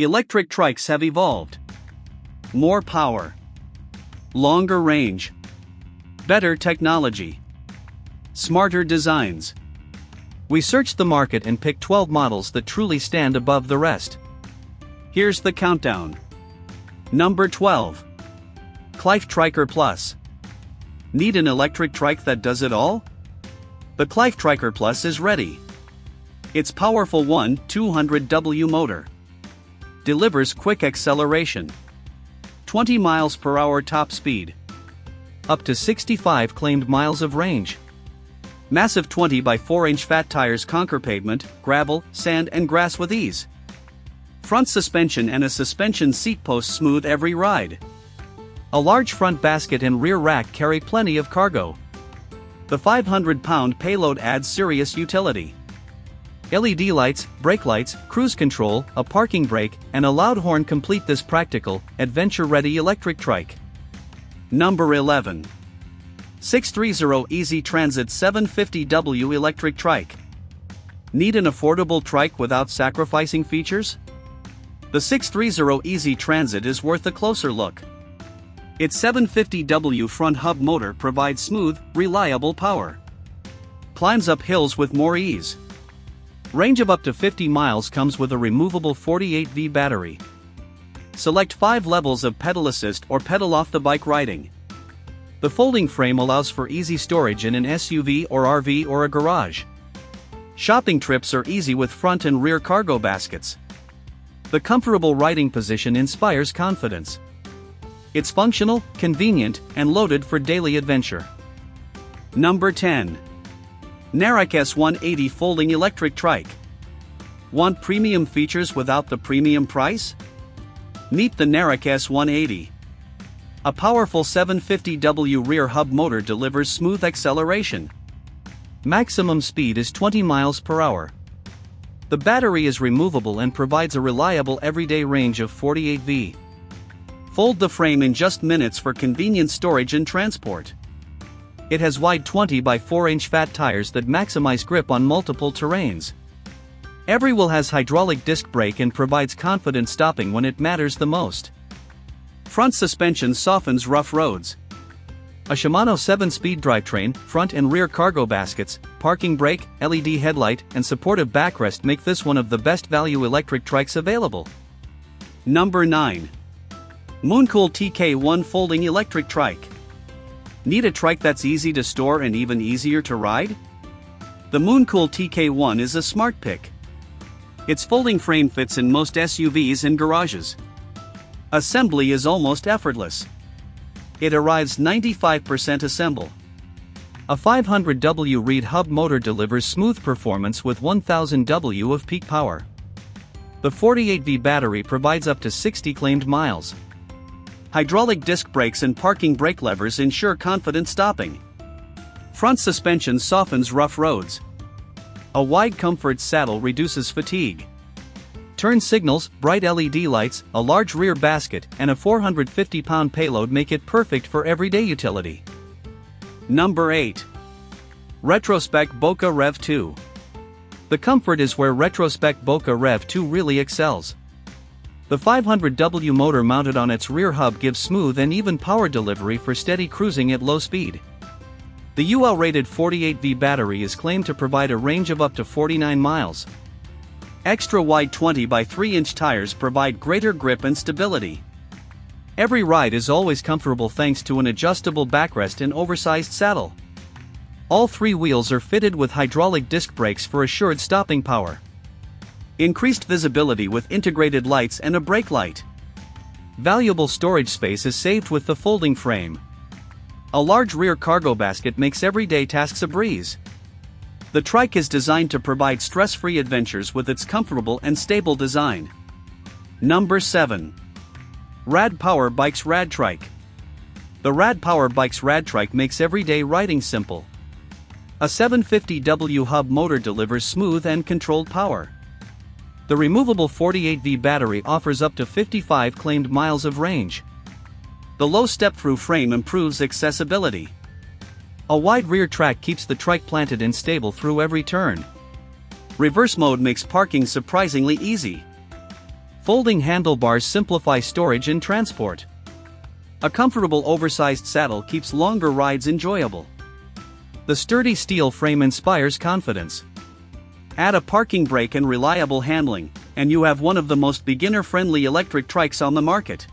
Electric trikes have evolved. More power. Longer range. Better technology. Smarter designs. We searched the market and picked 12 models that truly stand above the rest. Here's the countdown. Number 12. Qlife Triker Plus. Need an electric trike that does it all? The Qlife Triker Plus is ready. Its powerful 1/200W motor delivers quick acceleration, 20 miles per hour top speed, up to 65 claimed miles of range. Massive 20 by 4-inch fat tires conquer pavement, gravel, sand and grass with ease. Front suspension and a suspension seat post smooth every ride. A large front basket and rear rack carry plenty of cargo. The 500-pound payload adds serious utility. LED lights, brake lights, cruise control, a parking brake, and a loud horn complete this practical, adventure-ready electric trike. Number 11. Sixthreezero Easy Transit 750W Electric Trike. Need an affordable trike without sacrificing features? The Sixthreezero Easy Transit is worth a closer look. Its 750W front hub motor provides smooth, reliable power. Climbs up hills with more ease. Range of up to 50 miles comes with a removable 48V battery. Select 5 levels of pedal assist or pedal off the bike riding. The folding frame allows for easy storage in an SUV or RV or a garage. Shopping trips are easy with front and rear cargo baskets. The comfortable riding position inspires confidence. It's functional, convenient, and loaded for daily adventure. Number 10. Narrak S180 Folding Electric Trike. Want premium features without the premium price? Meet the Narrak S180. A powerful 750W rear hub motor delivers smooth acceleration. Maximum speed is 20 miles per hour. The battery is removable and provides a reliable everyday range of 48V. Fold the frame in just minutes for convenient storage and transport. It has wide 20 by 4-inch fat tires that maximize grip on multiple terrains. Every wheel has hydraulic disc brake and provides confident stopping when it matters the most. Front suspension softens rough roads. A Shimano 7-speed drivetrain, front and rear cargo baskets, parking brake, LED headlight, and supportive backrest make this one of the best value electric trikes available. Number 9. Mooncool TK1 Folding Electric Trike. Need a trike that's easy to store and even easier to ride? The Mooncool TK1 is a smart pick. Its folding frame fits in most SUVs and garages. Assembly is almost effortless. It arrives 95% assemble. A 500W reed hub motor delivers smooth performance with 1000W of peak power. The 48V battery provides up to 60 claimed miles. Hydraulic disc brakes and parking brake levers ensure confident stopping. Front suspension softens rough roads. A wide comfort saddle reduces fatigue. Turn signals, bright LED lights, a large rear basket, and a 450-pound payload make it perfect for everyday utility. Number 8. Retrospec Boca Rev 2. The comfort is where Retrospec Boca Rev 2 really excels. The 500W motor mounted on its rear hub gives smooth and even power delivery for steady cruising at low speed. The UL-rated 48V battery is claimed to provide a range of up to 49 miles. Extra wide 20 by 3-inch tires provide greater grip and stability. Every ride is always comfortable thanks to an adjustable backrest and oversized saddle. All 3 wheels are fitted with hydraulic disc brakes for assured stopping power. Increased visibility with integrated lights and a brake light. Valuable storage space is saved with the folding frame. A large rear cargo basket makes everyday tasks a breeze. The Trike is designed to provide stress-free adventures with its comfortable and stable design. Number 7. Rad Power Bikes RadTrike. The Rad Power Bikes RadTrike makes everyday riding simple. A 750W hub motor delivers smooth and controlled power. The removable 48V battery offers up to 55 claimed miles of range. The low step-through frame improves accessibility. A wide rear track keeps the trike planted and stable through every turn. Reverse mode makes parking surprisingly easy. Folding handlebars simplify storage and transport. A comfortable oversized saddle keeps longer rides enjoyable. The sturdy steel frame inspires confidence. Add a parking brake and reliable handling, and you have one of the most beginner-friendly electric trikes on the market.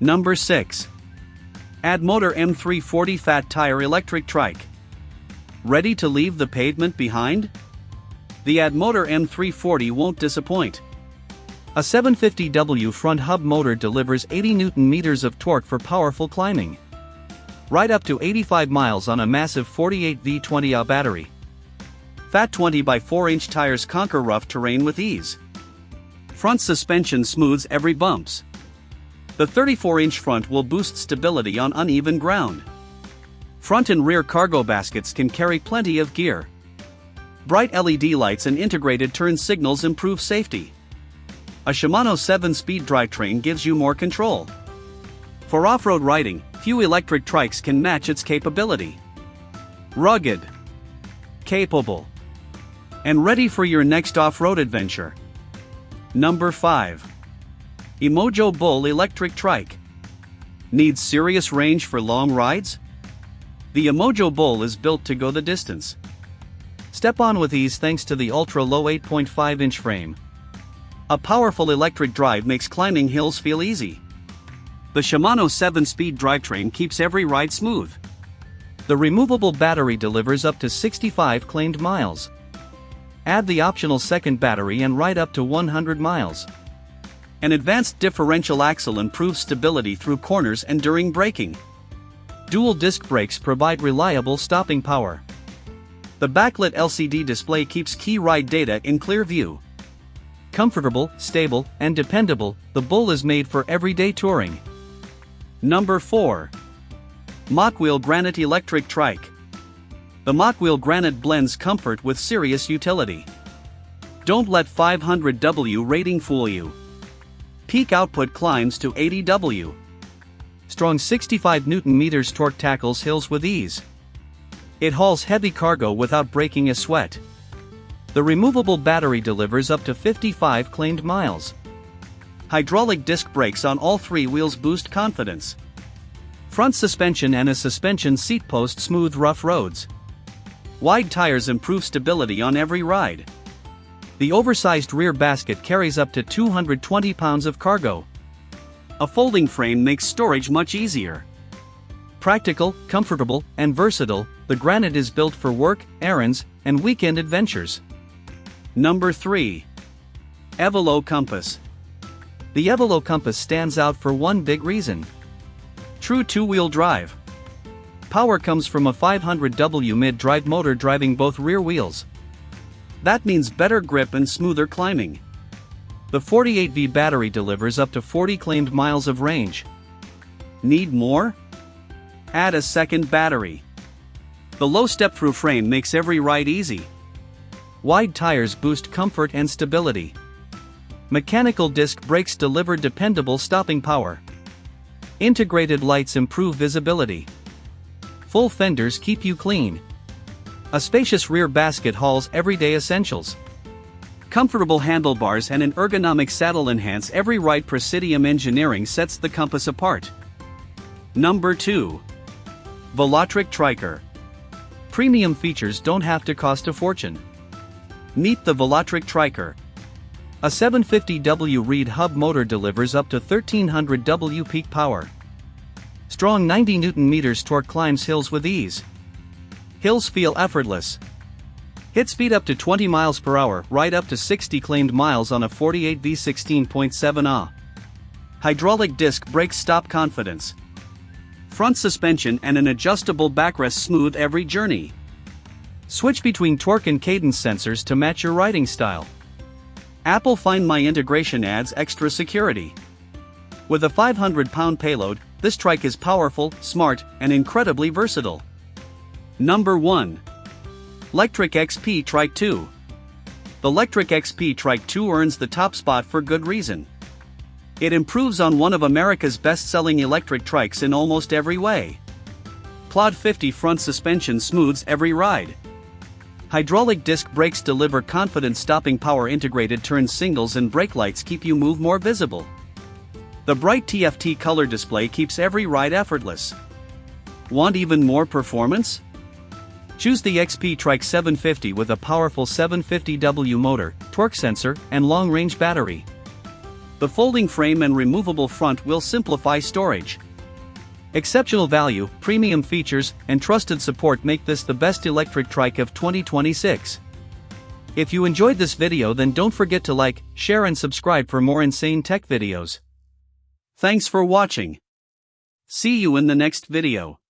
Number 6. Addmotor M340 Fat Tire Electric Trike. Ready to leave the pavement behind? The Addmotor M340 won't disappoint. A 750W front hub motor delivers 80 Nm of torque for powerful climbing. Ride up to 85 miles on a massive 48V20Ah battery. Fat 20x4-inch tires conquer rough terrain with ease. Front suspension smooths every bumps. The 34-inch front will boost stability on uneven ground. Front and rear cargo baskets can carry plenty of gear. Bright LED lights and integrated turn signals improve safety. A Shimano 7-speed drivetrain gives you more control. For off-road riding, few electric trikes can match its capability. Rugged, capable, and ready for your next off-road adventure. Number 5. EMOJO Bull Electric Trike. Needs serious range for long rides? The EMOJO Bull is built to go the distance. Step on with ease thanks to the ultra-low 8.5-inch frame. A powerful electric drive makes climbing hills feel easy. The Shimano 7-speed drivetrain keeps every ride smooth. The removable battery delivers up to 65 claimed miles. Add the optional second battery and ride up to 100 miles. An advanced differential axle improves stability through corners and during braking. Dual disc brakes provide reliable stopping power. The backlit LCD display keeps key ride data in clear view. Comfortable, stable, and dependable, the Bull is made for everyday touring. Number 4. Mokwheel Granite Electric Trike. The Mokwheel Granite blends comfort with serious utility. Don't let 500W rating fool you. Peak output climbs to 80W. Strong 65 Nm torque tackles hills with ease. It hauls heavy cargo without breaking a sweat. The removable battery delivers up to 55 claimed miles. Hydraulic disc brakes on all 3 wheels boost confidence. Front suspension and a suspension seat post smooth rough roads. Wide tires improve stability on every ride. The oversized rear basket carries up to 220 pounds of cargo. A folding frame makes storage much easier. Practical, comfortable, and versatile, the Granite is built for work, errands, and weekend adventures. Number 3. EVELO Compass. The EVELO Compass stands out for one big reason. True 2-wheel drive. Power comes from a 500W mid-drive motor driving both rear wheels. That means better grip and smoother climbing. The 48V battery delivers up to 40 claimed miles of range. Need more? Add a second battery. The low step-through frame makes every ride easy. Wide tires boost comfort and stability. Mechanical disc brakes deliver dependable stopping power. Integrated lights improve visibility. Full fenders keep you clean. A spacious rear basket hauls everyday essentials. Comfortable handlebars and an ergonomic saddle enhance every ride. Presidium engineering sets the Compass apart. Number 2. Velotric Triker. Premium features don't have to cost a fortune. Meet the Velotric Triker. A 750W reed hub motor delivers up to 1300W peak power. Strong 90 Nm torque climbs hills with ease. Hills feel effortless. Hit speed up to 20 miles per hour, ride up to 60 claimed miles on a 48V16.7Ah. Hydraulic disc brakes stop confidence. Front suspension and an adjustable backrest smooth every journey. Switch between torque and cadence sensors to match your riding style. Apple Find My integration adds extra security. With a 500-pound payload, this trike is powerful, smart, and incredibly versatile. Number 1. Lectric XP Trike 2. The Lectric XP Trike 2 earns the top spot for good reason. It improves on one of America's best-selling electric trikes in almost every way. Plod 50 front suspension smooths every ride. Hydraulic disc brakes deliver confident stopping power. Integrated turn signals and brake lights keep you move more visible. The bright TFT color display keeps every ride effortless. Want even more performance? Choose the XP Trike 750 with a powerful 750W motor, torque sensor, and long-range battery. The folding frame and removable front will simplify storage. Exceptional value, premium features, and trusted support make this the best electric trike of 2026. If you enjoyed this video, then don't forget to like, share and subscribe for more insane tech videos. Thanks for watching. See you in the next video.